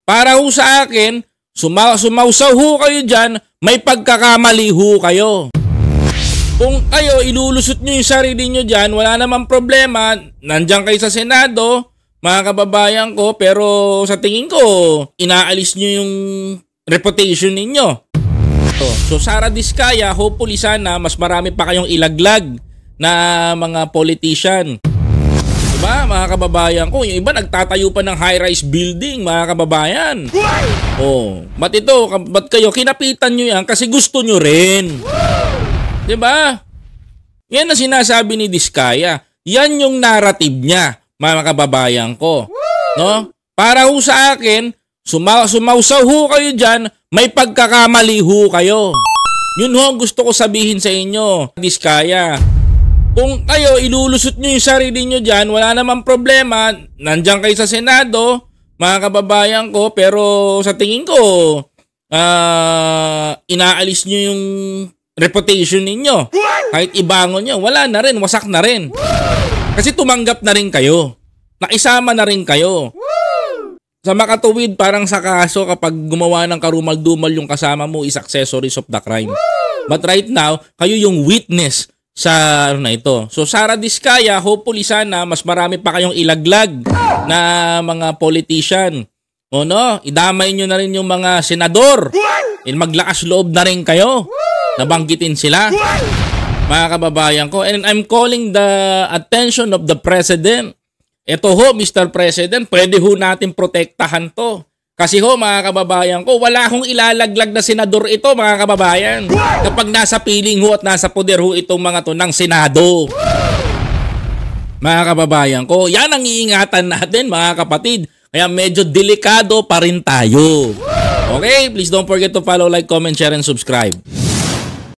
Para ho sa akin, sumausaw ho kayo dyan, may pagkakamali ho kayo. Kung kayo ilulusot nyo yung sarili nyo dyan, wala namang problema, nandyan kayo sa Senado, mga kababayan ko, pero sa tingin ko, inaalis nyo yung reputation ninyo. So Sara Diskaya, hopefully sana mas marami pa kayong ilaglag na mga politician. Diba, mga kababayan ko? Yung iba nagtatayo pa ng high-rise building, mga kababayan. Ba't kayo kinapitan nyo yan kasi gusto nyo rin. Diba? Yan ang sinasabi ni Diskaya. Yan yung narrative niya, mga kababayan ko. No? Para ho sa akin, sumausaw ho kayo dyan, may pagkakamali ho kayo. Yun ho ang gusto ko sabihin sa inyo, Diskaya. Kung kayo ilulusot nyo yung sarili nyo dyan, wala namang problema, nandyan kayo sa Senado, mga kababayan ko, pero sa tingin ko, inaalis nyo yung reputation ninyo. Kahit ibangon nyo, wala na rin, wasak na rin. Kasi tumanggap na rin kayo. Nakisama na rin kayo. Sa makatuwid, parang sa kaso kapag gumawa ng karumal-dumal yung kasama mo is accessories of the crime. But right now, kayo yung witness sa na ito. So Sara Diskaya, hopefully sana mas marami pa kayong ilaglag na mga politician. Idamay nyo na rin yung mga senador. Maglakas loob na rin kayo. Nabanggitin sila. Mga kababayan ko. And I'm calling the attention of the President. Ito ho, Mr. President, pwede ho natin protektahan to. Kasi ho, mga kababayan ko, wala akong ilalaglag na senador ito, mga kababayan. Kapag nasa piling ho at nasa poder ho itong mga to ng Senado. Mga kababayan ko, yan ang iingatan natin, mga kapatid. Kaya medyo delikado pa rin tayo. Okay, please don't forget to follow, like, comment, share, and subscribe.